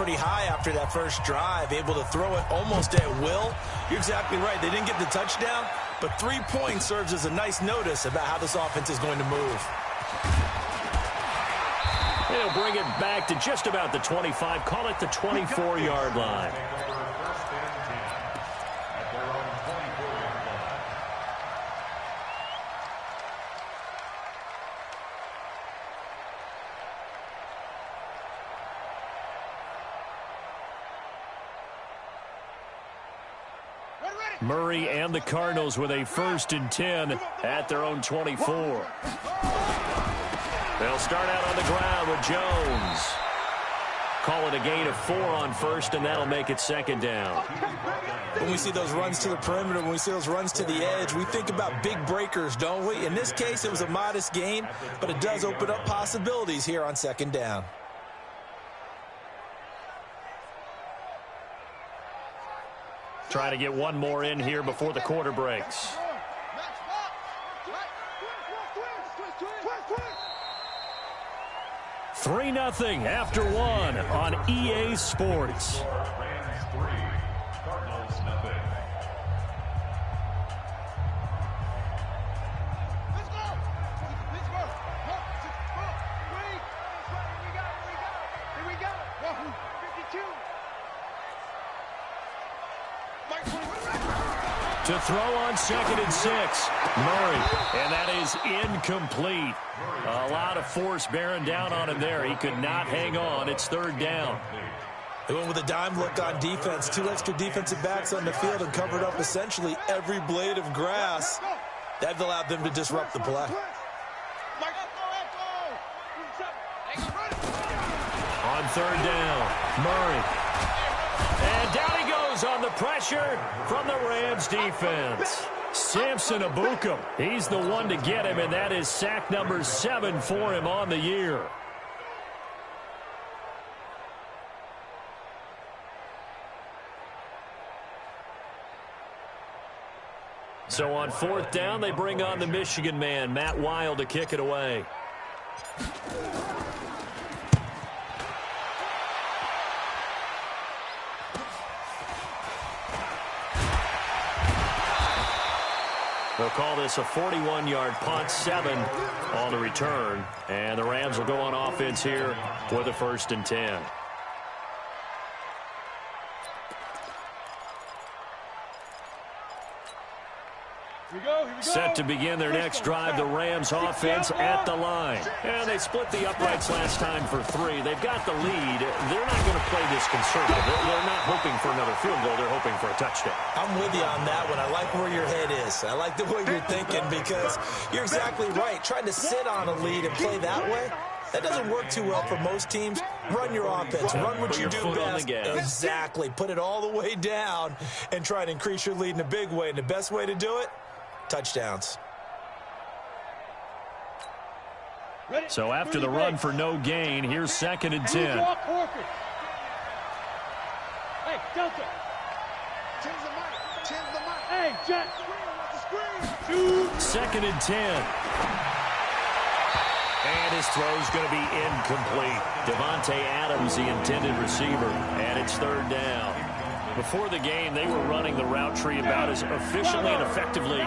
pretty high after that first drive, able to throw it almost at will. You're exactly right. They didn't get the touchdown, but 3 points serves as a nice notice about how this offense is going to move. They'll bring it back to just about the 25. Call it the 24-yard line. Murray and the Cardinals with a 1st and 10 at their own 24. They'll start out on the ground with Jones. Call it a gain of 4 on 1st, and that'll make it 2nd down. When we see those runs to the perimeter, when we see those runs to the edge, we think about big breakers, don't we? In this case, it was a modest gain, but it does open up possibilities here on 2nd down. Trying to get one more in here before the quarter breaks. Three 0 after 1 on EA Sports. To throw on 2nd and 6. Murray, and that is incomplete. A lot of force bearing down on him there. He could not hang on. It's 3rd down. They went with a dime look on defense. 2 extra defensive backs on the field and covered up essentially every blade of grass. That allowed them to disrupt the play. On 3rd down, Murray. And down he goes on the pressure from the Rams defense. Samson Ebukam, he's the one to get him, and that is sack number 7 for him on the year. So on 4th down, they bring on the Michigan man, Matt Wild, to kick it away. They'll call this a 41-yard punt, 7 on the return. And the Rams will go on offense here with a 1st and 10. Here we go. Set to begin their next drive, the Rams offense at the line. And they split the uprights last time for 3. They've got the lead. They're not going to play this conservative. They're not hoping for another field goal. They're hoping for a touchdown. I'm with you on that one. I like where your head is. I like the way you're thinking because you're exactly right. Trying to sit on a lead and play that way, that doesn't work too well for most teams. Run your offense. Run what you do best. Exactly. Put it all the way down and try to increase your lead in a big way. And the best way to do it, touchdowns. So after the run for no gain, here's 2nd and 10. Hey, Delta. Change the mic. Hey, Jack. 2nd and 10. And his throw's going to be incomplete. Devontae Adams, the intended receiver, and it's 3rd down. Before the game, they were running the route tree about as efficiently and effectively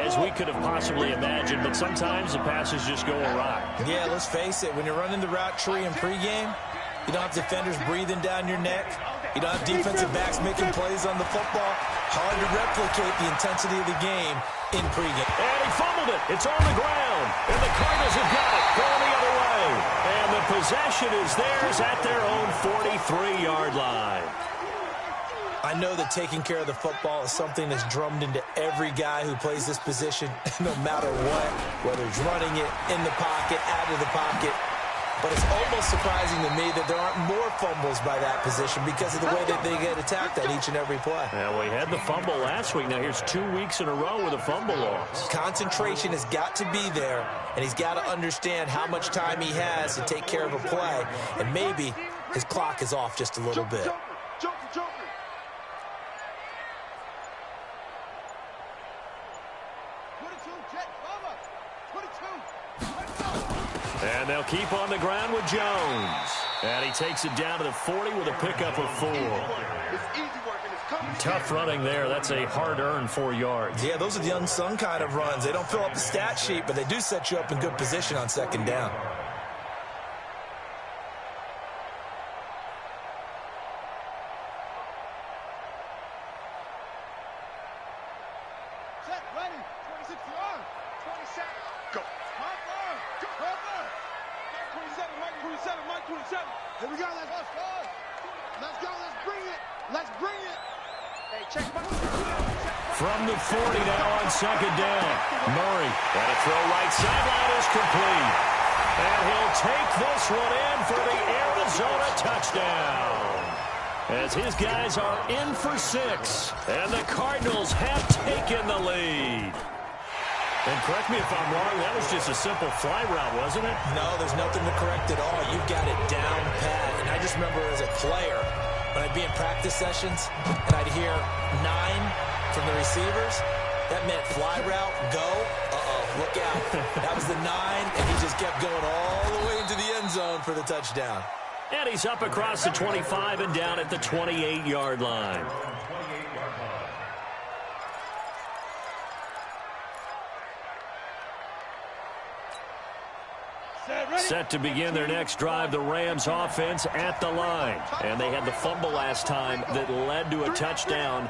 as we could have possibly imagined, but sometimes the passes just go awry. Yeah, let's face it. When you're running the route tree in pregame, you don't have defenders breathing down your neck. You don't have defensive backs making plays on the football. Hard to replicate the intensity of the game in pregame. And he fumbled it. It's on the ground. And the Cardinals have got it going the other way. And the possession is theirs at their own 43-yard line. I know that taking care of the football is something that's drummed into every guy who plays this position, no matter what, whether he's running it, in the pocket, out of the pocket. But it's almost surprising to me that there aren't more fumbles by that position because of the way that they get attacked on each and every play. Well, we had the fumble last week. Now here's 2 weeks in a row with a fumble loss. Concentration has got to be there, and he's got to understand how much time he has to take care of a play. And maybe his clock is off just a little bit. And they'll keep on the ground with Jones. And he takes it down to the 40 with a pickup of 4. Tough running there. That's a hard-earned 4 yards. Yeah, those are the unsung kind of runs. They don't fill up the stat sheet, but they do set you up in good position on second down. Set, ready. 26 yard. 27. Go. Hard bar. Go. Hard bar. Mike 27, Mike 27, Mike 27. Here we go. Let's go. Let's go. Let's bring it. Let's bring it. Hey, check my... From the 40 now on second down. Murray. And a throw right sideline is complete. And he'll take this one in for the Arizona touchdown. As his guys are in for 6. And the Cardinals have taken the lead. And correct me if I'm wrong, that was just a simple fly route, wasn't it? No, there's nothing to correct at all. You've got it down pat. And I just remember as a player, when I'd be in practice sessions, and I'd hear 9 from the receivers, that meant fly route, go, look out. That was the 9, and he just kept going all the way into the end zone for the touchdown. And he's up across the 25 and down at the 28-yard line. Set to begin their next drive, the Rams offense at the line. And they had the fumble last time that led to a touchdown.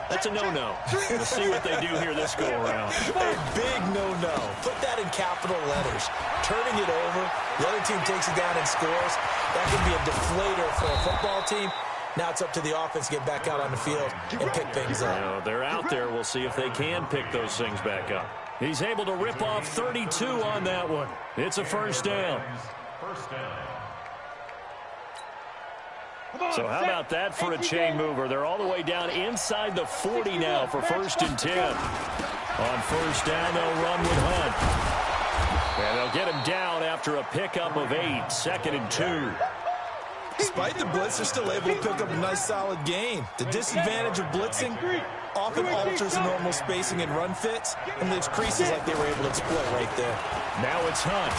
That's a no-no. We'll see what they do here this go-around. A big no-no. Put that in capital letters. Turning it over, the other team takes it down and scores. That can be a deflator for a football team. Now it's up to the offense to get back out on the field and pick things up. Well, they're out there. We'll see if they can pick those things back up. He's able to rip off 32 on that one. It's a first down. So how about that for a chain mover? They're all the way down inside the 40 now for 1st and 10. On first down, they'll run with Hunt. And they'll get him down after a pickup of 8, 2nd and 2. Despite the blitz, they're still able to pick up a nice, solid gain. The disadvantage of blitzing often alters the normal spacing and run fits, and leaves creases like they were able to exploit right there. Now it's Hunt.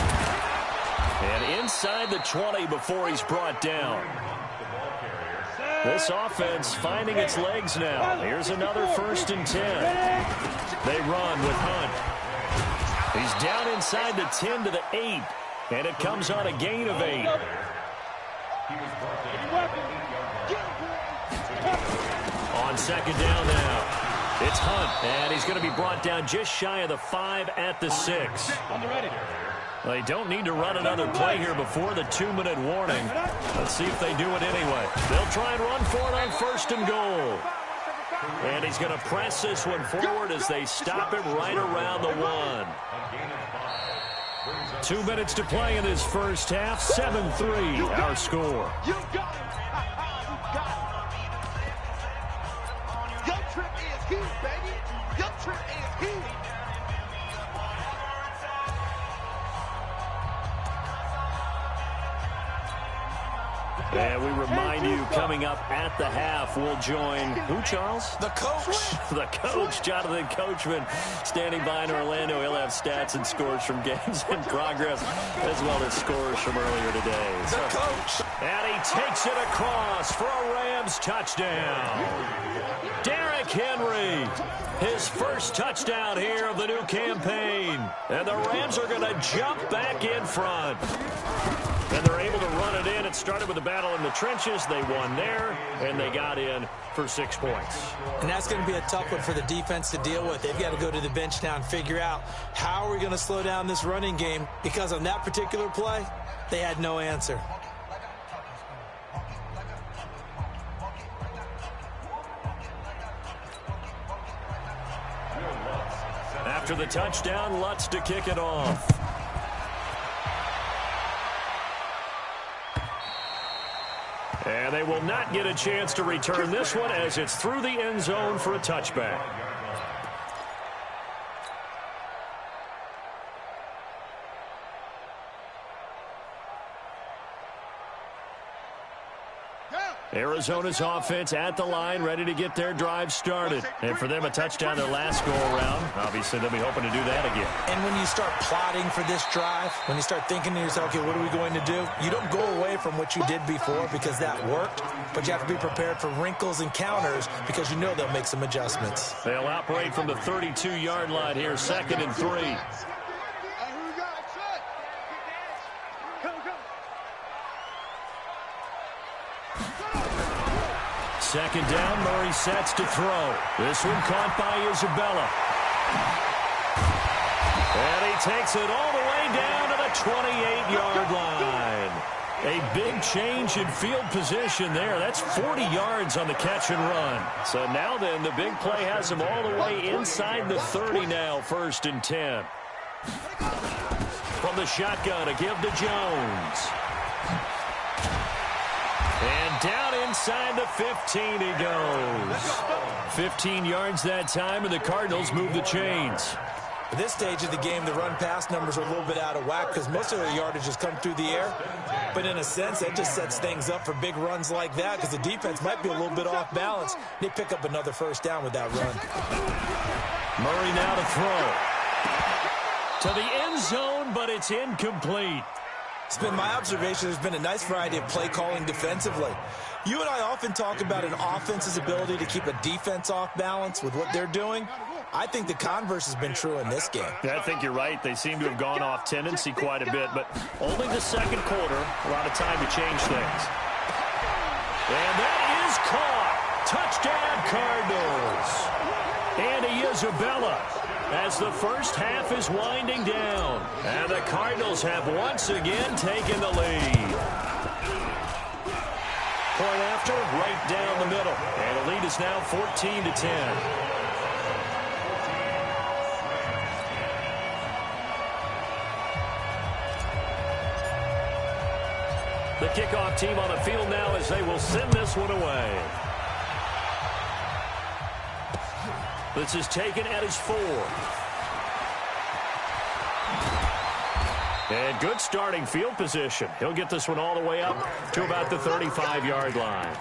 And inside the 20 before he's brought down. This offense finding its legs now. Here's another 1st and 10. They run with Hunt. He's down inside the 10 to the 8, and it comes on a gain of 8. On second down now. It's Hunt, and he's going to be brought down just shy of the 5 at the 6. They don't need to run another play here before the 2-minute warning. Let's see if they do it anyway. They'll try and run for it on 1st and goal. And he's going to press this one forward as they stop him right around the 1. 2 minutes to play in this first half. 7-3 our score. You got it. Your trip is here, baby. Your trip is here. And we remind you, coming up at the half, we'll join who, Charles? The coach. The coach, Jonathan Coachman, standing by in Orlando. He'll have stats and scores from games in progress, as well as scores from earlier today. The coach. And he takes it across for a Rams touchdown. Derrick Henry, his first touchdown here of the new campaign. And the Rams are going to jump back in front. And they're able to run it in. It started with a battle in the trenches. They won there, and they got in for 6 points. And that's going to be a tough one for the defense to deal with. They've got to go to the bench now and figure out how are we going to slow down this running game, because on that particular play, they had no answer. After the touchdown, Lutz to kick it off. And they will not get a chance to return this one as it's through the end zone for a touchback. Go. Arizona's offense at the line, ready to get their drive started. And for them, a touchdown their last go-around. Obviously, they'll be hoping to do that again. And when you start plotting for this drive, when you start thinking to yourself, okay, what are we going to do? You don't go away from what you did before because that worked, but you have to be prepared for wrinkles and counters because you know they'll make some adjustments. They'll operate from the 32-yard line here, 2nd and 3. Second down, Murray sets to throw. This one caught by Isabella. And he takes it all the way down to the 28-yard line. A big change in field position there. That's 40 yards on the catch and run. So now then, the big play has him all the way inside the 30 now, 1st and 10. From the shotgun, a give to Jones. And down inside the 15 he goes. 15 yards that time, and the Cardinals move the chains. At this stage of the game, the run-pass numbers are a little bit out of whack because most of their yardage has come through the air. But in a sense, that just sets things up for big runs like that because the defense might be a little bit off balance. They pick up another 1st down with that run. Murray now to throw. To the end zone, but it's incomplete. It's been my observation there's been a nice variety of play calling defensively. You and I often talk about an offense's ability to keep a defense off balance with what they're doing. I think the converse has been true in this game. Yeah, I think you're right. They seem to have gone off tendency quite a bit, but only the 2nd quarter, a lot of time to change things. And that is caught. Touchdown, Cardinals. Andy Isabella, as the first half is winding down. And the Cardinals have once again taken the lead. Point after, right down the middle. And the lead is now 14-10. The kickoff team on the field now as they will send this one away. This is taken at his 4. And good starting field position. He'll get this one all the way up to about the 35-yard line.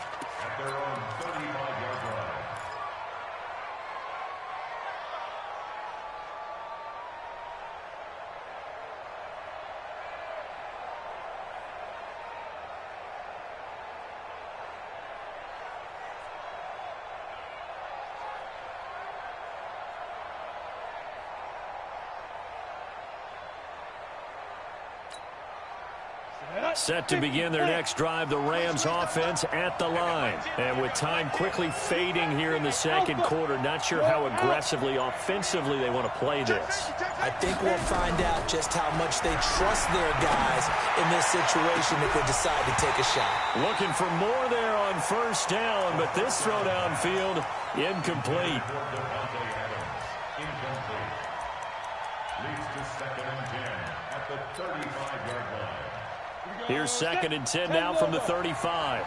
Set to begin their next drive, the Rams offense at the line. And with time quickly fading here in the 2nd quarter, not sure how aggressively, offensively they want to play this. I think we'll find out just how much they trust their guys in this situation if they decide to take a shot. Looking for more there on 1st down, but this throw downfield, incomplete. Leads to 2nd and 10 at the 35-yard line. Here's 2nd and 10 now from the 35.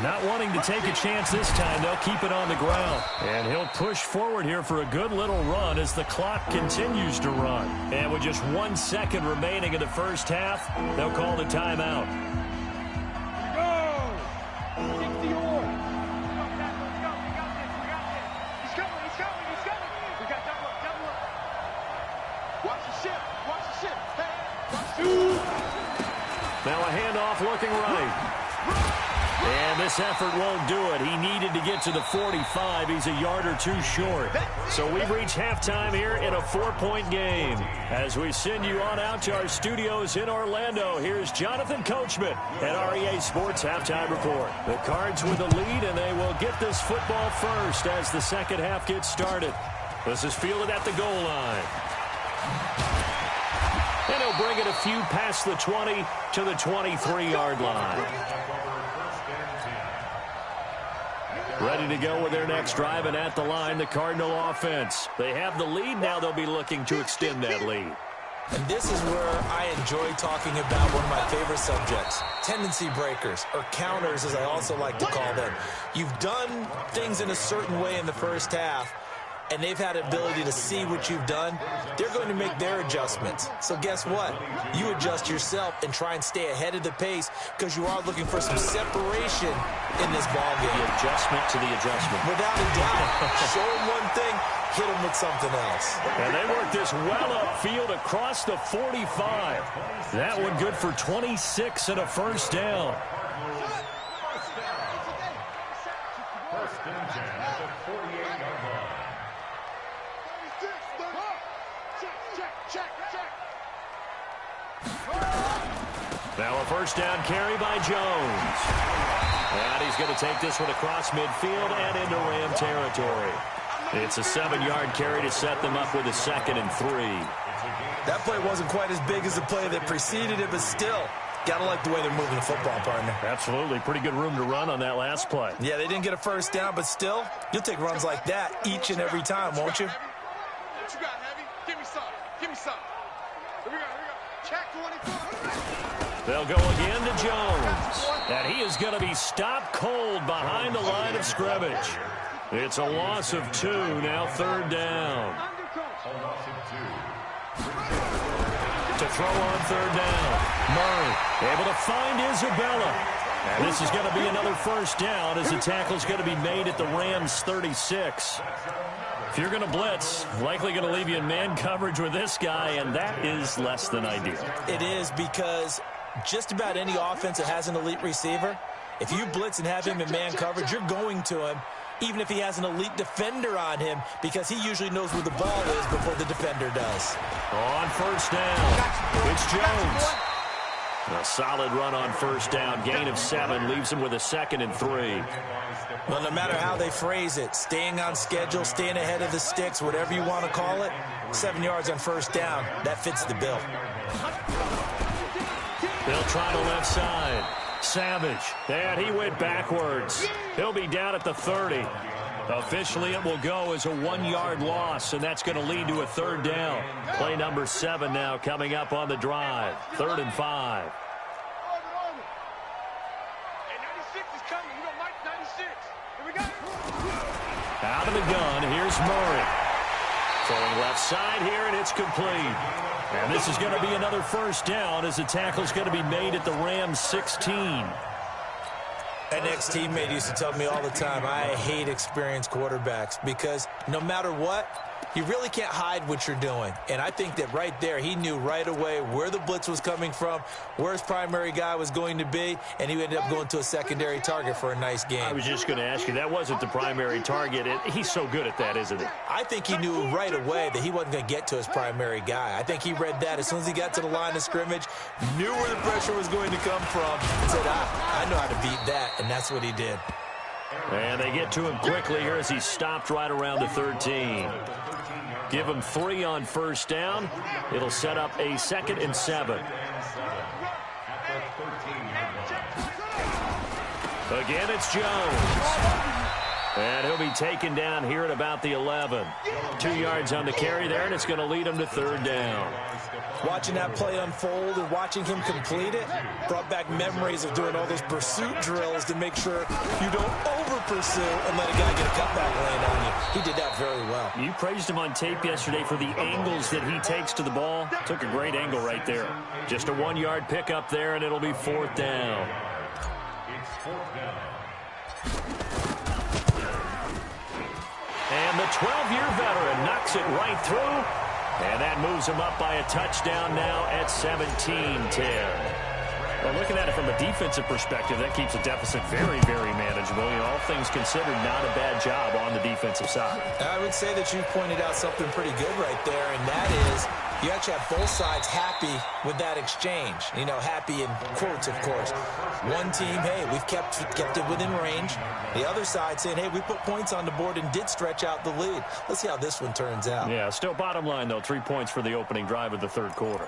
Not wanting to take a chance this time, they'll keep it on the ground. And he'll push forward here for a good little run as the clock continues to run. And with just 1 second remaining in the first half, they'll call the timeout. Now a handoff looking right. And this effort won't do it. He needed to get to the 45. He's a yard or two short. So we've reached halftime here in a 4-point game. As we send you on out to our studios in Orlando, here's Jonathan Coachman at REA Sports Halftime Report. The Cards with the lead, and they will get this football first as the 2nd half gets started. This is fielded at the goal line. And he'll bring it a few past the 20 to the 23-yard line. Ready to go with their next drive, and at the line, the Cardinal offense. They have the lead. Now they'll be looking to extend that lead. And this is where I enjoy talking about one of my favorite subjects, tendency breakers, or counters, as I also like to call them. You've done things in a certain way in the first half. and they've had the ability to see what you've done, they're going to make their adjustments. So guess what? You adjust yourself and try and stay ahead of the pace because you are looking for some separation in this ball game. The adjustment to the adjustment. Without a doubt. Show them one thing, hit them with something else. And they work this well upfield across the 45. That one good for 26 and a first down. First and 10 at the 48-yard line. Now a first down carry by Jones. And he's going to take this one across midfield and into Ram territory. It's a 7-yard carry to set them up with a 2nd and 3. That play wasn't quite as big as the play that preceded it, but still, gotta like the way they're moving the football, partner. Absolutely. Pretty good room to run on that last play. Yeah, they didn't get a first down, but still, you'll take runs like that each and every time, won't you? What you got, Heavy? Give me some. Give me some. Here we go. Check 24. They'll go again to Jones. And he is going to be stopped cold behind the line of scrimmage. It's a loss of 2, now 3rd down. To throw on 3rd down. Murray able to find Isabella. And this is going to be another first down as the tackle's going to be made at the Rams 36. If you're going to blitz, likely going to leave you in man coverage with this guy, and that is less than ideal. It is because just about any offense that has an elite receiver, if you blitz and have him in man coverage, you're going to him, even if he has an elite defender on him, because he usually knows where the ball is before the defender does. On first down, it's Jones. A solid run on first down. Gain of 7 leaves him with a 2nd and 3. Well, no matter how they phrase it, staying on schedule, staying ahead of the sticks, whatever you want to call it, 7 yards on first down, that fits the bill. They'll try to left side. Savage, and he went backwards. He'll be down at the 30. Officially, it will go as a 1-yard loss, and that's going to lead to a 3rd down. Play number 7 now coming up on the drive. 3rd and 5. Hey, 96 is coming. You know Mike 96. Here we go. Out of the gun, here's Murray. Throwing left side here, and it's complete. And this is going to be another first down as the tackle's going to be made at the Rams 16. An ex-teammate used to tell me all the time, I hate experienced quarterbacks because no matter what, you really can't hide what you're doing. And I think that right there, he knew right away where the blitz was coming from, where his primary guy was going to be, and he ended up going to a secondary target for a nice game. I was just going to ask you, that wasn't the primary target. He's so good at that, isn't he? I think he knew right away that he wasn't going to get to his primary guy. I think he read that as soon as he got to the line of scrimmage, knew where the pressure was going to come from, and said, I know how to beat that, and that's what he did. And they get to him quickly here as he's stopped right around the 13. Give him 3 on first down. It'll set up a 2nd and 7. Again, it's Jones. And he'll be taken down here at about the 11. 2 yards on the carry there, and it's going to lead him to 3rd down. Watching that play unfold and watching him complete it brought back memories of doing all those pursuit drills to make sure you don't over-pursue and let a guy get a cutback lane on you. He did that very well. You praised him on tape yesterday for the angles that he takes to the ball. Took a great angle right there. Just a 1-yard pickup there, and it'll be 4th down. It's 4th down. And the 12-year veteran knocks it right through. And that moves him up by a touchdown now at 17-10. Well, looking at it from a defensive perspective, that keeps the deficit very, very manageable. You know, all things considered, not a bad job on the defensive side. I would say that you pointed out something pretty good right there, and that is you actually have both sides happy with that exchange. You know, happy in quotes, of course. One team, hey, we've kept it within range. The other side saying, hey, we put points on the board and did stretch out the lead. Let's see how this one turns out. Yeah, still bottom line, though, 3 points for the opening drive of the 3rd quarter.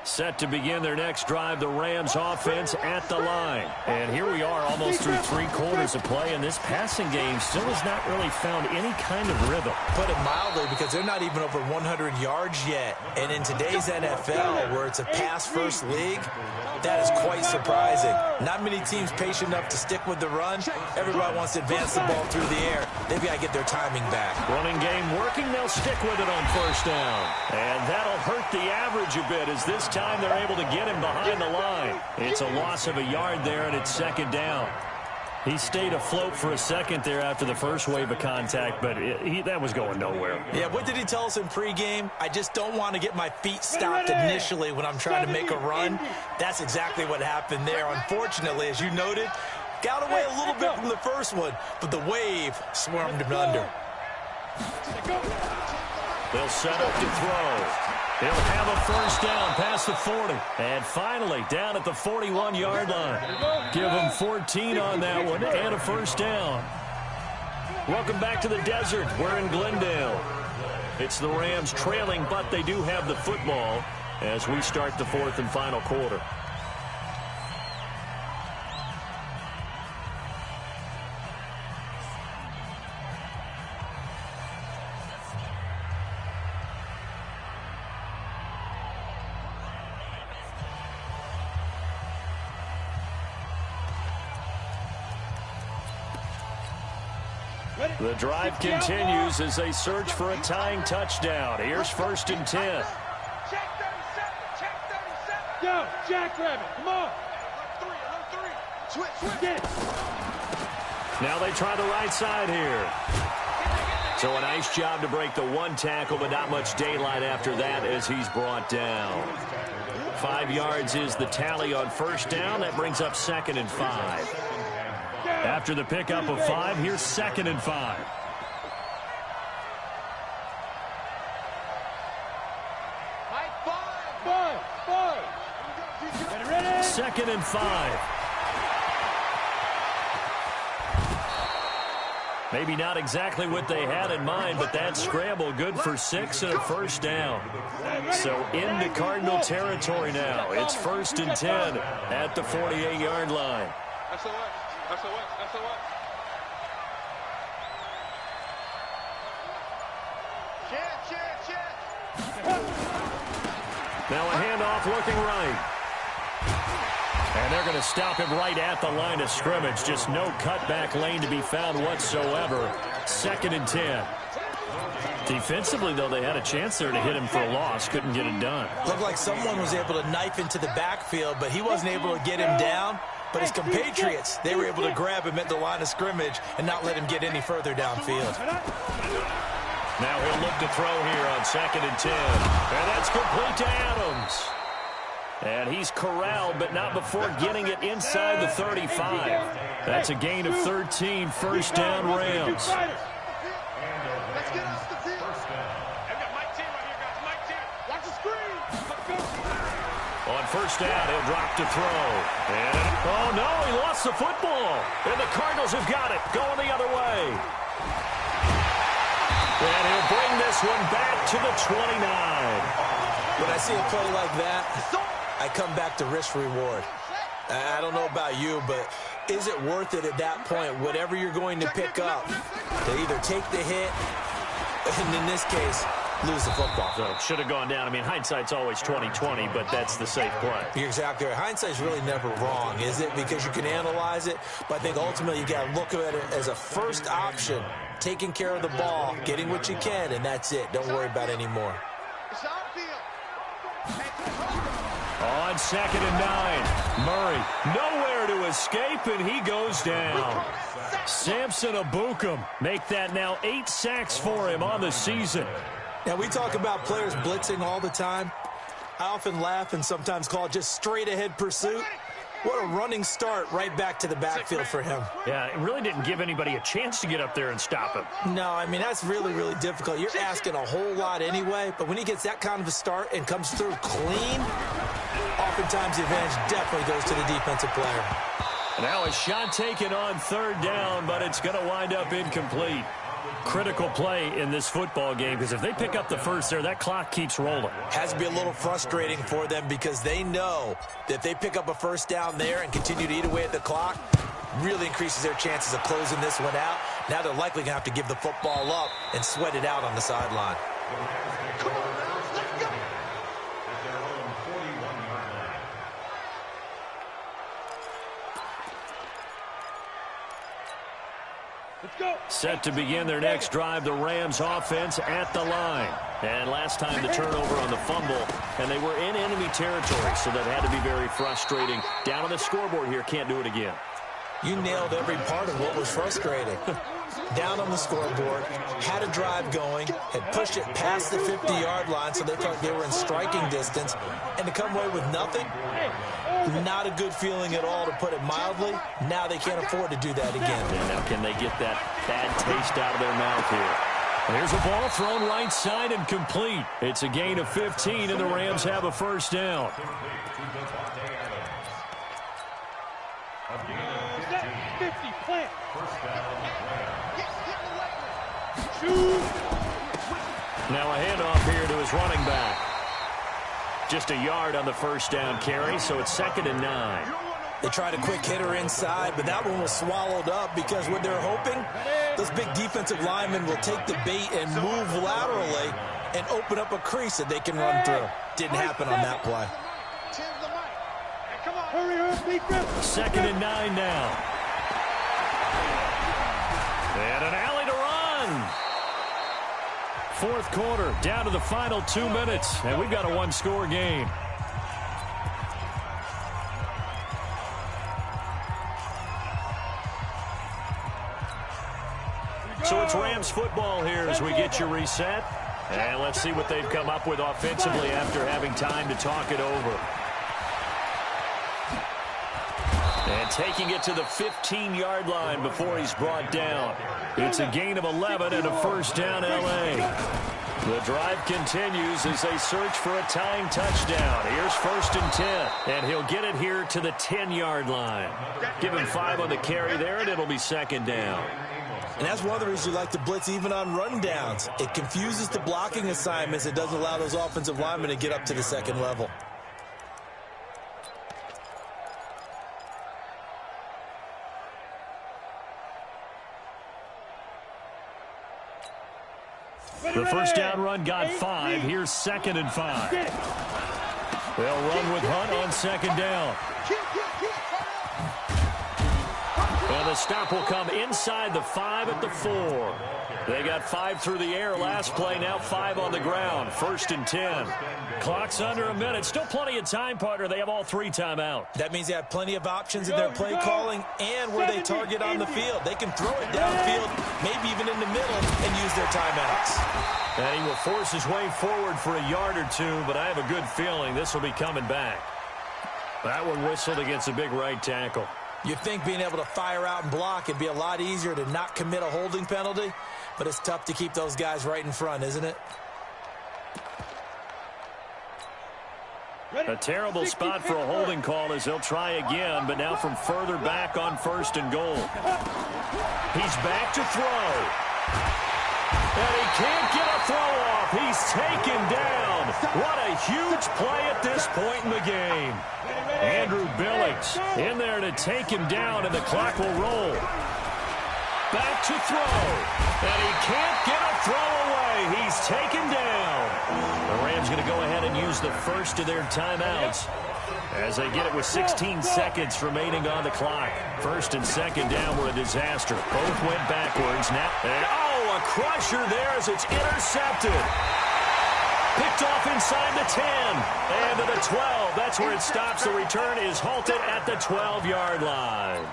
Set to begin their next drive, the Rams offense at the line. And here we are almost through 3 quarters of play, and this passing game still has not really found any kind of rhythm. Put it mildly, because they're not even over 100 yards yet. And in today's NFL, where it's a pass-first league, that is quite surprising. Not many teams patient enough to stick with the run. Everybody wants to advance the ball through the air. They've got to get their timing back. Running game working. They'll stick with it on first down. And that'll hurt the average a bit, as this time they're able to get him behind the line. It's a loss of a yard there, and it's second down. He stayed afloat for a second there after the first wave of contact, but that was going nowhere. Yeah, what did he tell us in pregame? I just don't want to get my feet stopped initially when I'm trying to make a run. That's exactly what happened there. Unfortunately, as you noted, got away a little bit from the first one, but the wave swarmed him under. They'll set up to throw. He'll have a first down past the 40. And finally, down at the 41-yard line. Give him 14 on that one and a first down. Welcome back to the desert. We're in Glendale. It's the Rams trailing, but they do have the football as we start the 4th and final quarter. The drive continues as they search for a tying touchdown. Here's 1st and 10. Check 37. Go, Jackrabbit. Come on. Another 3. Switch. Get it. Now they try the right side here. So a nice job to break the 1 tackle, but not much daylight after that as he's brought down. 5 yards is the tally on first down. That brings up 2nd and 5. After the pickup of 5, here's 2nd and 5. Second and 5. Maybe not exactly what they had in mind, but that scramble good for 6 and a first down. So into Cardinal territory now. It's 1st and 10 at the 48-yard line. Now a handoff looking right. And they're going to stop him right at the line of scrimmage. Just no cutback lane to be found whatsoever. 2nd and 10. Defensively, though, they had a chance there to hit him for a loss. Couldn't get it done. Looked like someone was able to knife into the backfield, but he wasn't able to get him down. But his compatriots, they were able to grab him at the line of scrimmage and not let him get any further downfield. Now he'll look to throw here on 2nd and 10. And that's complete to Adams. And he's corralled, but not before getting it inside the 35. That's a gain of 13, first down Rams. Let's get off the field. I've got Mike T right here, guys. Mike T. Watch the screen. On first down, he'll drop to throw. And, oh, no, he lost the football. And the Cardinals have got it, going the other way. And he'll bring this one back to the 29. When I see a play like that, I come back to risk-reward. I don't know about you, but is it worth it at that point, whatever you're going to pick up, to either take the hit, and in this case, lose the football? So should have gone down. I mean, hindsight's always 20/20, but that's the safe play. You're exactly right. Hindsight's really never wrong, is it? Because you can analyze it, but I think ultimately you got to look at it as a first option, taking care of the ball, getting what you can, and that's it. Don't worry about it anymore. On 2nd and 9, Murray nowhere to escape, and he goes down. Samson Abukum make that now 8 sacks for him on the season. Now, we talk about players blitzing all the time. I often laugh and sometimes call it just straight-ahead pursuit. What a running start right back to the backfield for him. Yeah, it really didn't give anybody a chance to get up there and stop him. No, I mean, that's really, really difficult. You're asking a whole lot anyway, but when he gets that kind of a start and comes through clean, oftentimes the advantage definitely goes to the defensive player. Now a shot taken on 3rd down, but it's going to wind up incomplete. Critical play in this football game, because if they pick up the first there, that clock keeps rolling. Has to be a little frustrating for them because they know that if they pick up a first down there and continue to eat away at the clock, really increases their chances of closing this one out. Now they're likely going to have to give the football up and sweat it out on the sideline. Come on now, let's go. At their own 41-yard line. Let's go. Set to begin their next drive, the Rams offense at the line. And last time the turnover on the fumble, and they were in enemy territory, so that had to be very frustrating. Down on the scoreboard here, can't do it again. You nailed every part of what was frustrating. Down on the scoreboard, had a drive going, had pushed it past the 50-yard line so they thought they were in striking distance, and to come away with nothing, not a good feeling at all, to put it mildly. Now they can't afford to do that again. And now can they get that bad taste out of their mouth here? Here's a ball thrown right side and complete. It's a gain of 15, and the Rams have a first down. A gain of 15. 50, plant. First down, Now a handoff here to his running back. Just a yard on the first down carry, so it's 2nd and 9. They tried a quick hitter inside, but that one was swallowed up because what they're hoping, those big defensive linemen will take the bait and move laterally and open up a crease that they can run through. Didn't happen on that play. Come on, hurry up, defense. 2nd and 9 now. And an alley to run. Fourth quarter, down to the final 2 minutes, and we've got a one-score game. So it's Rams football here as we get you reset. And let's see what they've come up with offensively after having time to talk it over. And taking it to the 15-yard line before he's brought down. It's a gain of 11 and a first down, L.A. The drive continues as they search for a tying touchdown. Here's 1st and 10, and he'll get it here to the 10-yard line. Give him 5 on the carry there, and it'll be 2nd down. And that's one of the reasons you like to blitz even on rundowns. It confuses the blocking assignments. It doesn't allow those offensive linemen to get up to the second level. The first down run got 5. Here's 2nd and 5. They'll run with Hunt on 2nd down. And the stop will come inside the 5 at the 4. They got 5 through the air last play, now 5 on the ground. 1st and 10. Clock's under a minute. Still plenty of time, partner. They have all 3 timeout. That means they have plenty of options in their play calling and where they target on the field. They can throw it downfield, maybe even in the middle, and use their timeouts. And he will force his way forward for a yard or 2, but I have a good feeling this will be coming back. That one whistled against a big right tackle. You'd think being able to fire out and block it'd be a lot easier to not commit a holding penalty, but it's tough to keep those guys right in front, isn't it? A terrible spot for a holding call as they'll try again, but now from further back on 1st and goal. He's back to throw. And he can't get a throw off. He's taken down. What a huge play at this point in the game. Andrew Billings in there to take him down, and the clock will roll. Back to throw. And he can't get a throw away. He's taken down. The Rams going to go ahead and use the first of their timeouts as they get it with 16 seconds remaining on the clock. 1st and 2nd down were a disaster. Both went backwards. Now, a crusher there as it's intercepted. Picked off inside the 10 and to the 12. That's where it stops. The return is halted at the 12-yard line.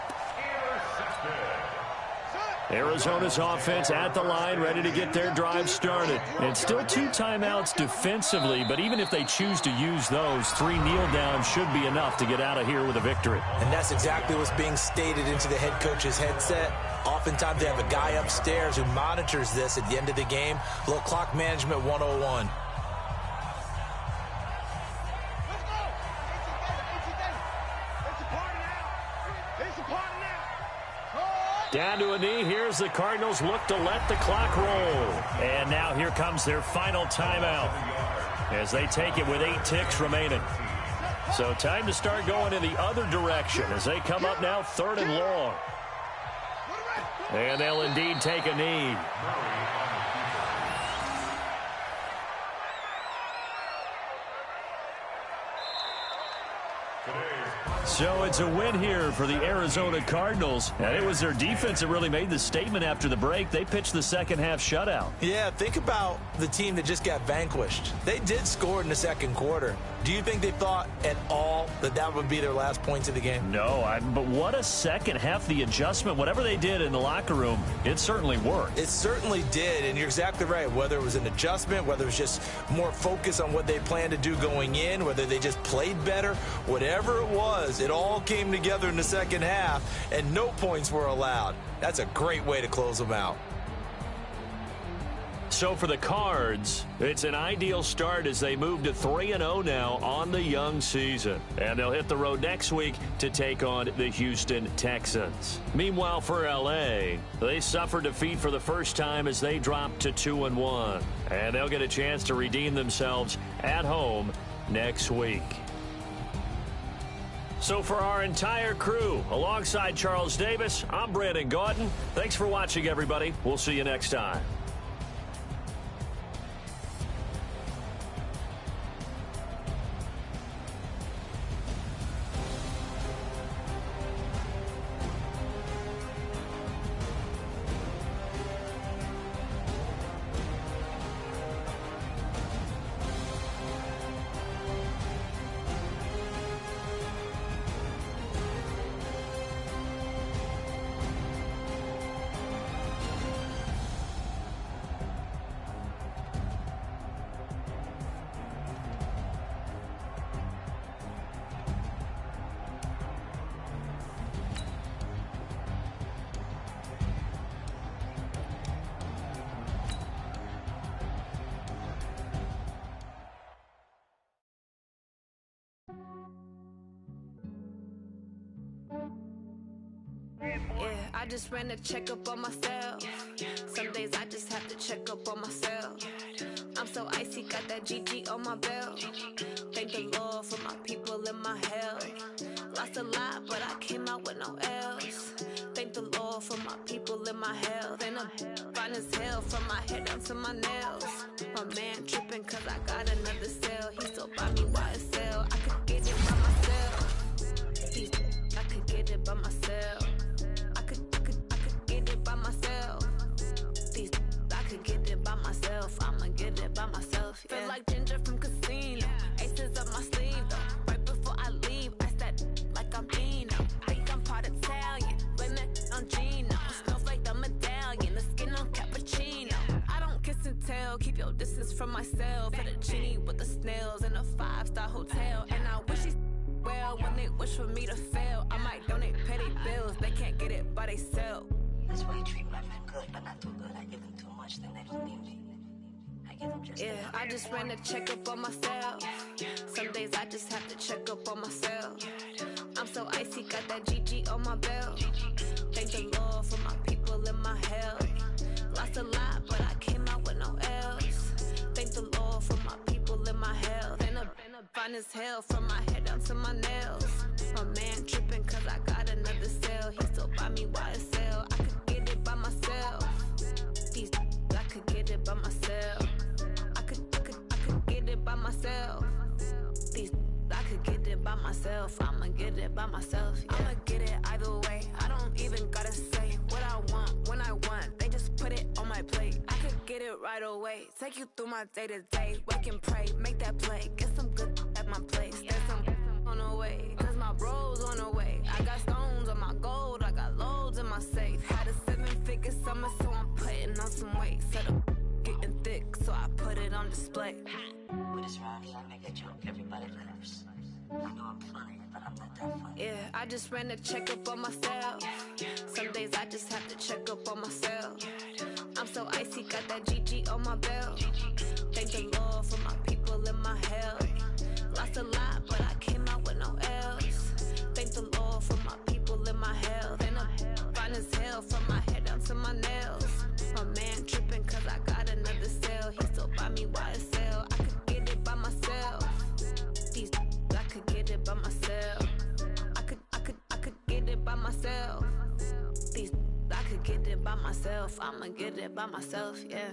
Arizona's offense at the line, ready to get their drive started. And still 2 timeouts defensively, but even if they choose to use those, 3 kneel downs should be enough to get out of here with a victory. And that's exactly what's being stated into the head coach's headset. Oftentimes they have a guy upstairs who monitors this at the end of the game. A little clock management 101. Down to a knee. Here's the Cardinals look to let the clock roll. And now here comes their final timeout as they take it with 8 ticks remaining. So time to start going in the other direction as they come up now 3rd and long. And they'll indeed take a knee. So it's a win here for the Arizona Cardinals. And it was their defense that really made the statement after the break. They pitched the second half shutout. Yeah, think about the team that just got vanquished. They did score in the second quarter. Do you think they thought at all that that would be their last points of the game? No, but what a second half. The adjustment, whatever they did in the locker room, it certainly worked. It certainly did, and you're exactly right. Whether it was an adjustment, whether it was just more focus on what they planned to do going in, whether they just played better, whatever it was, it all came together in the second half, and no points were allowed. That's a great way to close them out. So for the Cards, it's an ideal start as they move to 3-0 now on the young season. And they'll hit the road next week to take on the Houston Texans. Meanwhile, for L.A., they suffered defeat for the first time as they dropped to 2-1. And they'll get a chance to redeem themselves at home next week. So for our entire crew, alongside Charles Davis, I'm Brandon Gaudin. Thanks for watching, everybody. We'll see you next time. Yeah, I just ran a checkup on myself. Some days I just have to check up on myself. I'm so icy, got that GG on my belt. Thank the Lord for my people and my health. Lost a lot, but I came out with no L's. Thank the Lord for my people and my health. And I'm fine as hell from my head down to my nails. My man tripping cause I got another cell. He still buy me YSL. I could get it by myself. I could get it by myself. I could get it by myself. I could get it by myself. I'ma get it by myself. Yeah. Feel like Ginger from Casino. Aces up my sleeve though. Right before I leave, I said like I'm Dino. Think I'm part Italian. Blame it on Gino. Snowflake the medallion. The skin on cappuccino. I don't kiss and tell. Keep your distance from myself. At a genie with the snails in a 5-star hotel. And I wish he's well when they wish for me to fail. I might donate petty bills. They can't get it by themselves. That's why you treat women good, but not too good. I give them too much, then they don't need me. I give them just yeah, I just ran a checkup on myself. Some days I just have to check up on myself. I'm so icy, got that GG on my belt. Thank the Lord for my people and my health. Lost a lot, but I came out with no L's. Thank the Lord for my people and my health. And I'm fine as hell from my head down to my nails. My man tripping cause I got another cell. He still buy me YSL. I could get it by myself. I could get it by myself. I could get it by myself. I could get it by myself. I'ma get it by myself. Yeah. I'ma get it either way. I don't even gotta say what I want when I want. They just put it on my plate. I could get it right away. Take you through my day to day. Wake and pray, make that play. Get some good at my place. There's some on the way, cause my bros on the way. I got stones on my gold. I got loads in my safe. Had a 7-figure summer, so I'm putting on some weight. Set up getting thick, so I put it on display. With this round here, I make a joke. Everybody laughs. I know I'm funny, but I'm not that funny. Yeah, I just ran a checkup on myself. Some days I just have to check up on myself. I'm so icy, got that GG on my belt. Thank the Lord for my people and my health. Lost a lot, but I came out with no L's. Thank the Lord for my people and my health. And I'm fine as hell from off, I'ma get it by myself, yeah.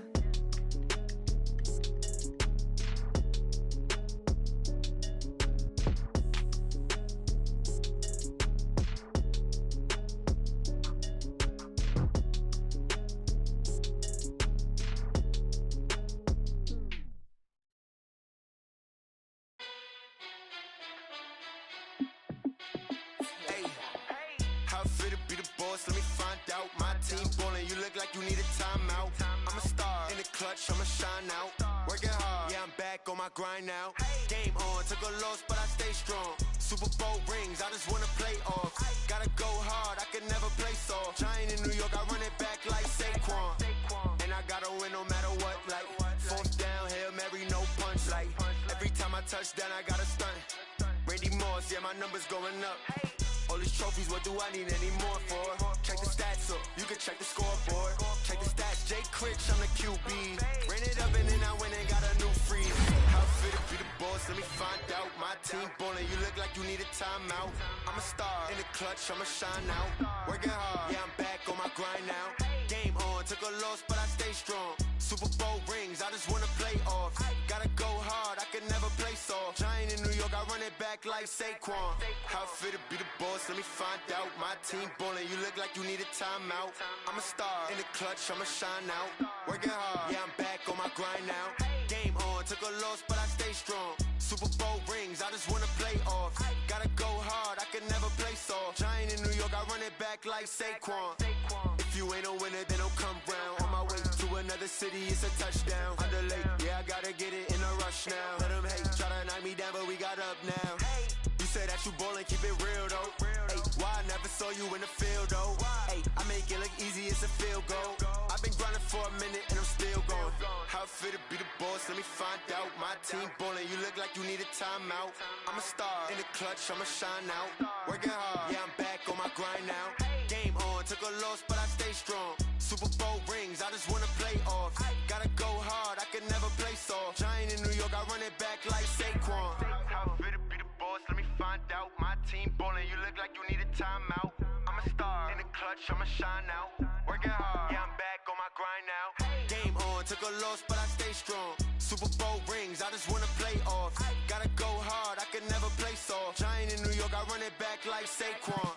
I'ma shine out, working hard, yeah I'm back on my grind now. Game on, took a loss but I stay strong. Super Bowl rings, I just wanna play off. Gotta go hard, I can never play soft. Giant in New York, I run it back like Saquon. And I gotta win no matter what, like fourth down, Hail Mary, no punch. Like every time I touch down, I gotta stunt. Randy Moss, yeah my numbers going up. All these trophies, what do I need any more for? Check the stats up, you can check the scoreboard. Check the stats, Jake Critch, I'm the QB. Ran it up and then I went and got a new free. How fit to be the boss, let me find out. My team ballin', you look like you need a timeout. I'm a star, in the clutch, I'ma shine out. Working hard, yeah I'm back on my grind now. Game on, took a loss but I stay strong. Super Bowl rings, I just wanna play off. Gotta go hard, I can never play soft. Giant in New York, I run it back like Saquon. How fit to be the boss, let me find out. My team ballin', you look like you need a timeout. I'm a star, in the clutch, I'ma shine out. Working hard, yeah I'm back on my grind now. Game on, took a loss but I stay strong. Super Bowl rings, I just wanna play off. Gotta go hard, I can never play soft. Giant in New York, I run it back like Saquon. If you ain't a winner, then don't come round. On my way to another city, it's a touchdown. Underlay, yeah I gotta get it in a rush now. Let them hate, try to knock me down but we got up now. You say that you ballin', keep it real though. Hey, why I never saw you in the field though? Hey, I make it look easy, it's a field goal. I've been grinding for a minute and I'm still going. How fit to be the boss, let me find out. My team ballin', you look like you need a timeout. I'm a star, in the clutch, I'ma shine out. Working hard, yeah I'm back on my grind now. Game on, took a loss but I stay strong. Super Bowl rings, I just wanna play off. Gotta go hard, I can never play soft. Giant in New York, I run it back like Saquon. How fit to be the boss, let me find out. My team ballin', you look like you need a timeout. I'm a star, in the clutch, I'ma shine out. Working hard, yeah I'm back on my grind now. Game on, took a loss but I stay strong. Super Bowl rings, I just wanna play off. Gotta go hard, I can never play soft. Giant in New York, I run it back like Saquon.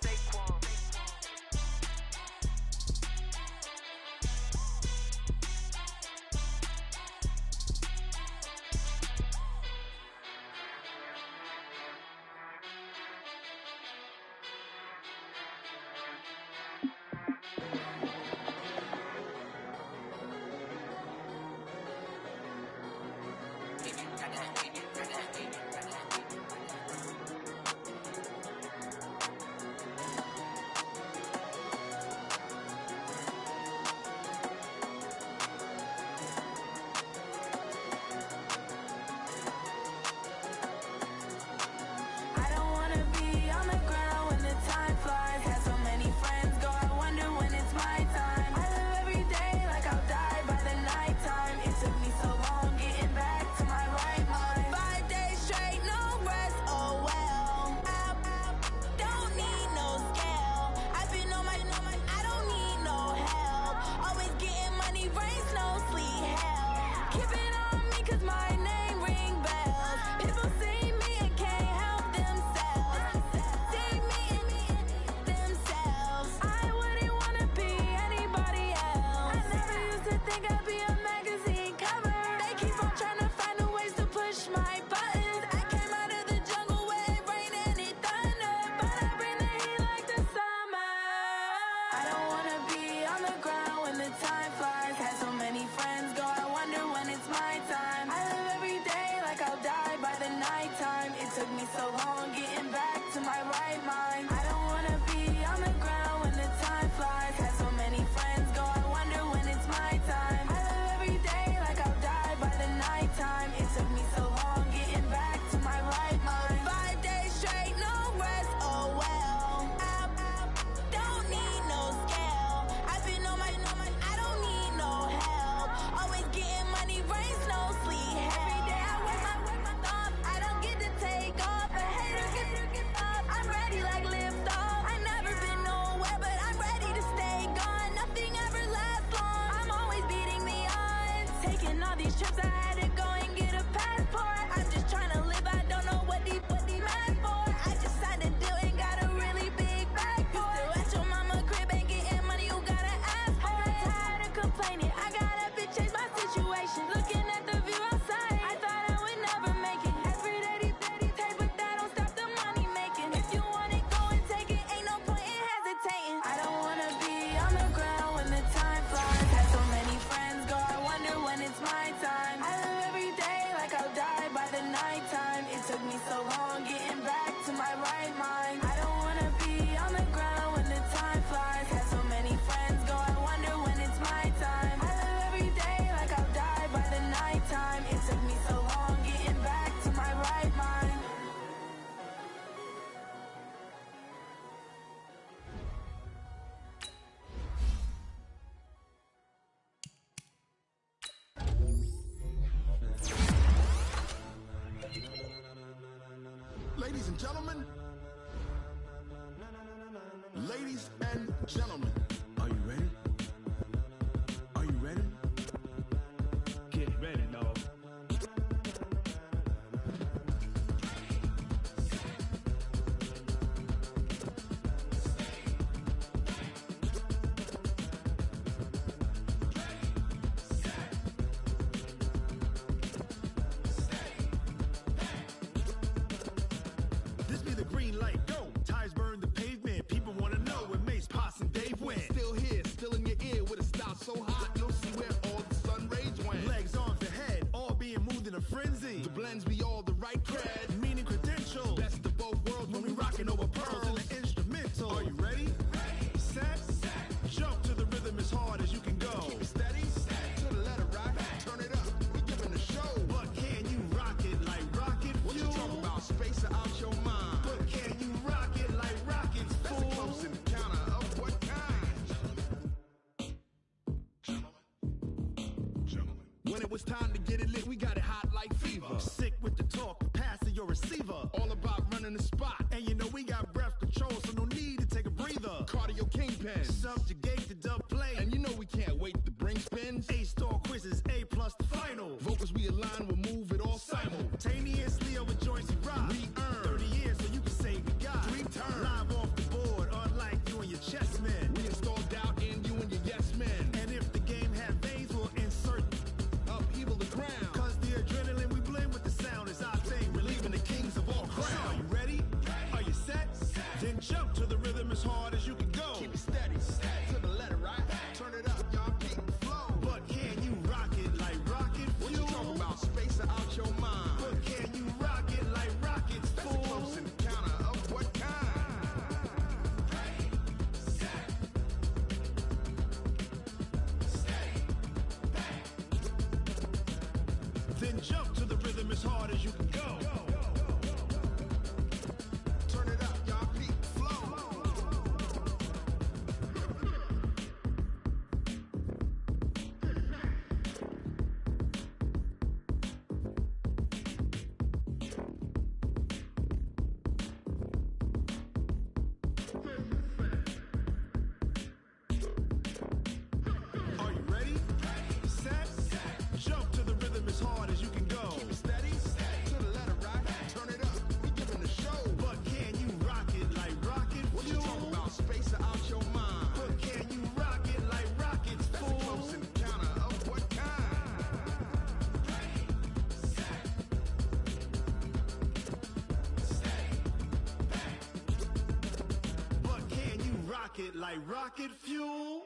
Every day I work my thumb, I don't get to take off. A hater time. It took me so long getting back to my right mind. I don't wanna be on the ground when the time flies. Had so many friends go, I wonder when it's my time. I live every day like I'll die by the nighttime. It took me so long getting back to my right mind. Ladies and gentlemen, ladies and gentlemen, are you ready? Are you ready? Get ready, dog. This be the green light, go. Tires burn the pavement. People wanna know where Mace, Potts, and Dave went. Still here, still in your ear with a style so hot, you'll see where all the sun rays went. Legs, arms, the head, all being moved in a frenzy. The blends be all the right cred, meaning credentials. Best of both worlds when we rockin' over pearls in the instrumental. Are you ready? Set, jump to the rhythm as hard as you can go. Keep it steady, to the letter right. Turn it up, we giving the show. But can you rock it like rocket fuel? What you talking about? Space out your mind. But can you rock it like rockets, fool? That's a close encounter of what kind? When it was time to get it lit, we got it hot like fever. Sick with the talk, passing your receiver. All about running the spot. And you know we got breath control, so no need to take a breather. Cardio kingpin, subjugate the dub play. And you know we can't wait to bring spins. A-star quizzes, A+ the final. Vocals we align, we'll move it all simultaneously over joints we rock. We earn 30 years so you can say we got 3 turns. Live off the board, unlike you and your chess men. We install doubt in you and your yes men. And if the game had veins, we'll insert upheaval the ground. Cause the adrenaline we blend with the sound is our thing. Relieving the kings of all crowns. Are you ready? Are you set? Then jump to the rhythm as hard as you can go. Keep it steady, to the letter right. Turn it up, y'all keep the flow. But can you rock it like rocket fuel? What you talking about? Space out your mind. But can you rock it like rockets, fool? That's a close encounter of what kind? Then jump to the rhythm as hard as you can go. Turn it up, y'all keep the flow. Are you ready? Set, jump to the rhythm as hard as you can go. Keep it steady, to the letter right. Turn it up, we giving the show. But can you rock it like rocket fuel? What you talking about? Space out your mind. But can you rock it like rockets, fool? That's a close encounter of what kind? But can you rock it like rocket fuel?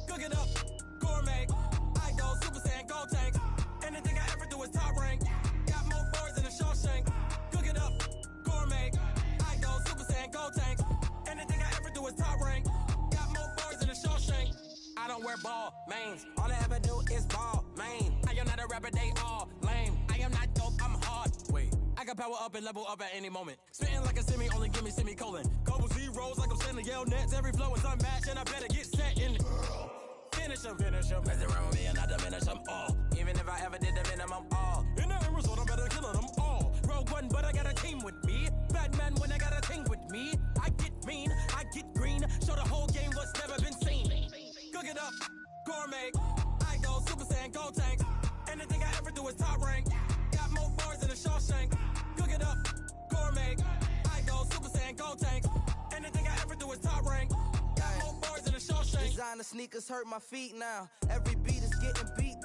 Cook it up, gourmet. I go Super Saiyan, go tank. Anything I ever do is top rank. Got more boards than a Shawshank. Cook it up, gourmet. I go Super Saiyan, go tank. Anything I ever do is top rank. Got more boards than a Shawshank. I don't wear ball mains. All I ever do is ball main. I am not a rapper, they all lame. I am not dope, I'm hard. Wait, I can power up and level up at any moment. Spitting like a semi, only give me semicolon. Couple zeros like I'm sending yell nets. Every flow is unmatched and I better get set in. Finish them, mess around with me and I diminish them all. Even if I ever did the minimum all. In the end result, I'm better killing them all. Rogue One, but I got a team with me. Batman when I got a team with me. I get mean, I get green. Show the whole game what's never been seen. Cook it up, gourmet. I go Super Saiyan, go tank. Anything I ever do is top rank. Got more bars than a Shawshank. Cook it up, gourmet. I go Super Saiyan, go tank. Anything I ever do is top rank. Got more bars than a Shawshank. Designer sneakers hurt my feet now. Every beat is getting beat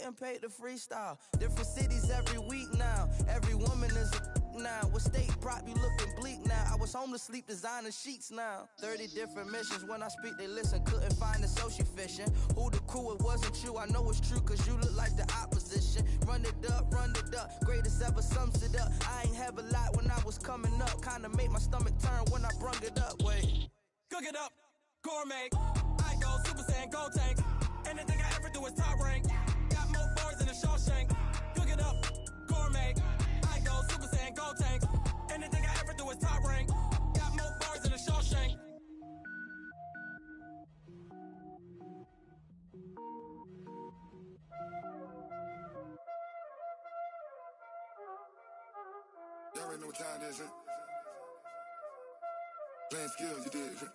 getting paid to freestyle. Different cities every week now. Every woman is a now. With state prop, you looking bleak now. I was homeless, sleep designing sheets now. 30 different missions. When I speak, they listen. Couldn't find the social fishing. Who the crew, it wasn't you. I know it's true, cause you look like the opposition. Run it up, greatest ever sums it up. I ain't have a lot when I was coming up. Kinda made my stomach turn when I brung it up. Wait. Cook it up, gourmet. I go Super Saiyan, go tank. Anything I ever do is top rank. Got more bars than a Shawshank. Cook it up, gourmet. I go Super Saiyan, go tank. Anything I ever do is top rank. Got more bars than a Shawshank. Y'all already know what time it is, huh? Playing skills, you did, huh?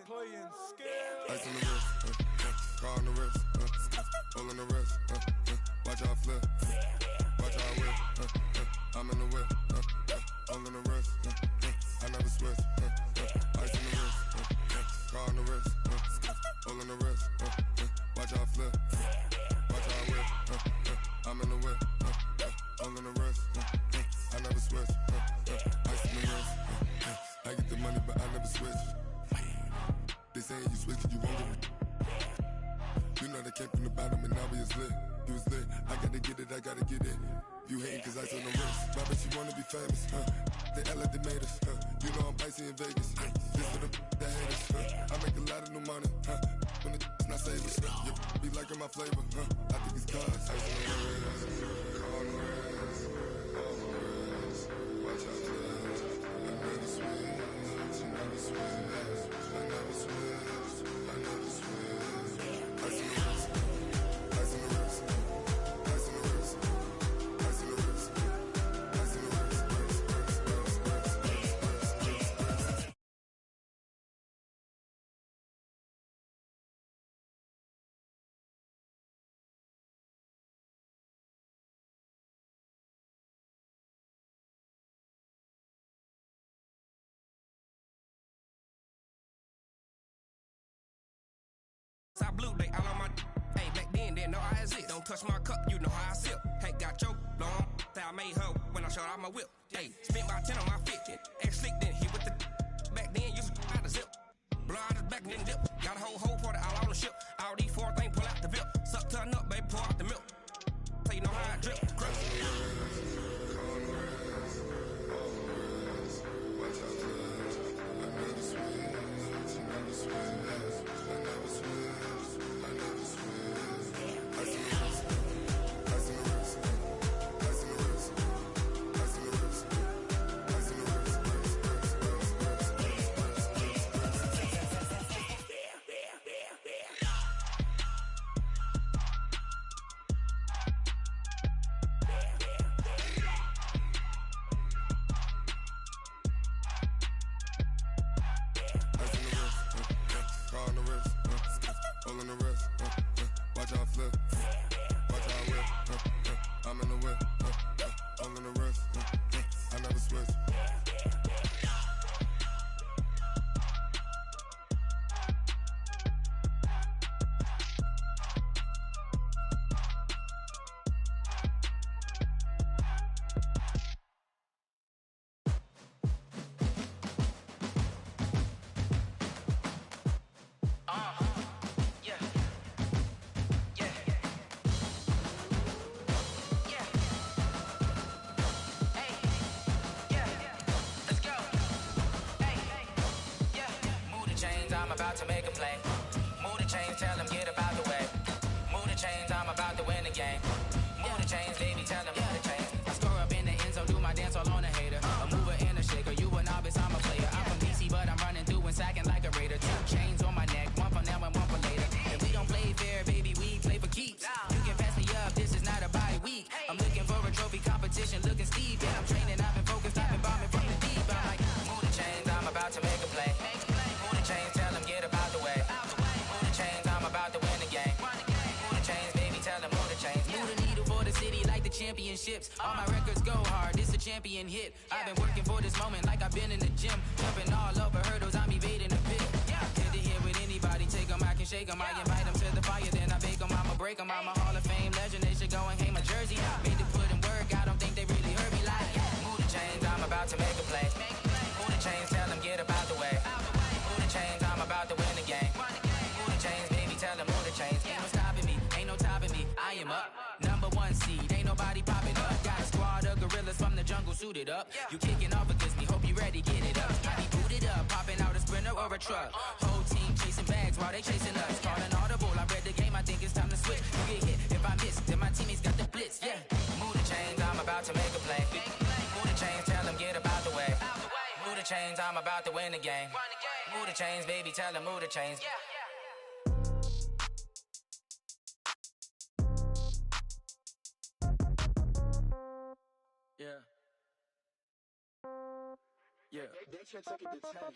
Playing skills. Ice on the wrist, car on the wrist, hole in the wrist, watch how I flip, watch how I whip, I'm in the whip, hole in the wrist, I never switch, ice on the wrist, car on the wrist, hole in the wrist, watch how I flip, watch how I whip, I'm in the whip, hole in the wrist, I never switch, ice on the wrist, I get the money but I never switch. They saying you switch it, you won't get it. You know they came from the bottom and now we is lit. You was lit, I gotta get it, I gotta get it. You hating cause I on the wrist. My bitch, you wanna be famous, They act like they made us, You know I'm icy in Vegas, This for the that hate us, I make a lot of new money, When it's not savers, You be liking my flavor, I think it's cause ice on the wrist, on the wrist, on the wrist. Watch out, please. I never switch, I never switch. I never switch, I never switch. Ice in the wrist, ice in the wrist, ice in the wrist, ice in the wrist, ice in the wrist, I blue, they all on my hey, back then, didn't know I exist. Don't touch my cup, you know how I sip. Hey, got your long, that I made her when I showed out my whip. Hey, spent about 10 on my fit. Ex-slick, then hit with the back then, used to out the zip. Blow out his back, then dip. Got a whole party all on the ship. All these four things, pull out the bip. Suck, turn up, baby, pour out the milk. So you know how I drip. Crush. watch out, please. I never switch, I never switch. I never switch, I never switch. Ice in the wrist, ice in the wrist, ice in the wrist, ice in the wrist, ice in the wrist, car on the wrist, hole in the wrist, watch how I flip, watch how I whip, I'm in the whip, hole in the wrist, I never switch. I'm about to make a play. Move the chains, tell them get about the way. Move the chains, I'm about to win the game. Move the chains, baby, tell them move the chains. I score up in the end zone, do my dance all on a hater. A mover and a shaker, you a novice, I'm a player. I'm from DC, but I'm running through and sacking like a raider. 2 chains on my neck, one for now and one for later. And we don't play fair, baby, we play for keeps. You can pass me up, this is not a bye week. I'm looking for a trophy competition, looking steep. Yeah, I'm training, I've been focused, I've been bombing from the deep. I'm like, move the chains, I'm about to make a play. Move the chains, tell them get about the way. Move the chains, I'm about to win the game. Move the chains, baby, tell them move the chains. Move the needle for the city like the championships. All my records go hard, this a champion hit. I've been working for this moment like I've been in the gym. Jumping all over hurdles, I'm evading the pit. Head to head with anybody, take them, I can shake them. I invite them to the fire, then I bake them. I'ma break them, I'm a Hall of Fame go and hang my jersey. Made to put in work, I don't think they really heard me like, move the chains, I'm about to make a play. Move the chains, tell them get up out the way. Move the chains, I'm about to win the game. Move the chains, baby, tell them move the chains. Ain't no stopping me, ain't no topping me. I am up, number one seed, ain't nobody popping up. Got a squad of gorillas from the jungle suited up. You kicking off against me, hope you ready, get it up. I be booted up, popping out a sprinter or a truck. Whole team chasing bags while they chasing us. Calling audible, I read the game, I think it's time to switch. You get hit, if I miss, then my teammates got the blitz, yeah. Move the chains, I'm about to make a play. Move the chains, tell them get up out the way. Move the chains, I'm about to win the game. Move the chains, baby, tell them move the chains. Yeah. Yeah.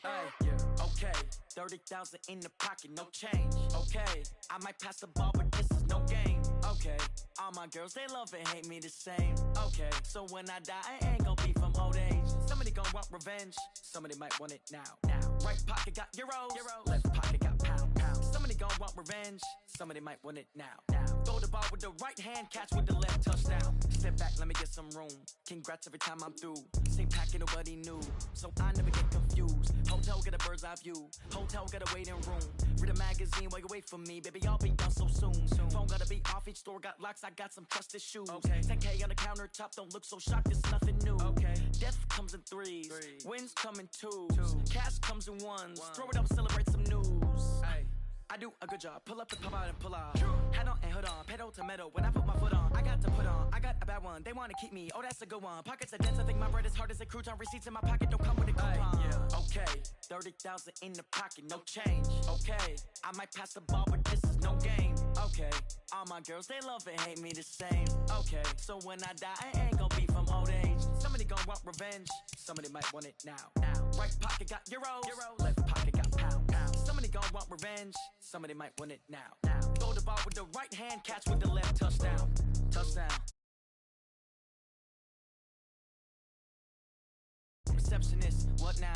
Hey, yeah. Okay. 30,000 in the pocket, no change. Okay. I might pass the ball, but this is no game. Okay. All my girls, they love and hate me the same. Okay. So when I die, I ain't gonna be from old age. Somebody gon' want revenge. Somebody might want it now. Right pocket got euros. Left pocket got pound. Somebody gon' want revenge. Somebody might want it now. Throw the ball with the right hand, catch with the left, touchdown. Step back, let me get some room. Congrats every time I'm through. Same packet, nobody knew, so I never get confused. Hotel got a bird's eye view. Hotel got a waiting room. Read a magazine while you wait for me, baby. I'll be done so soon. Phone gotta be off. Each store got locks. I got some trusted shoes. Okay. 10K on the countertop. Don't look so shocked. It's nothing new. Okay. Death comes in threes. Wins come in twos. Cash comes in ones. Throw it up, celebrate some news. Hey. I do a good job. Pull up and pop out and pull out. Head on and hood on. Pedal to metal. When I put my foot on, I got to put on. I got a bad one. They want to keep me. Oh, that's a good one. Pockets are dense. I think my bread is hard as a crouton. Receipts in my pocket don't come with a coupon. Okay. 30,000 in the pocket. No change. Okay. I might pass the ball, but this is no game. Okay. All my girls, they love and hate me the same. Okay. So when I die, I ain't gonna be from old age. Somebody gon' want revenge. Somebody might want it now. Right pocket got euros. Left pocket got pound. Somebody gon' want revenge. Somebody might want it now. Throw the ball with the right hand, catch with the left, touchdown. Receptionist, what now?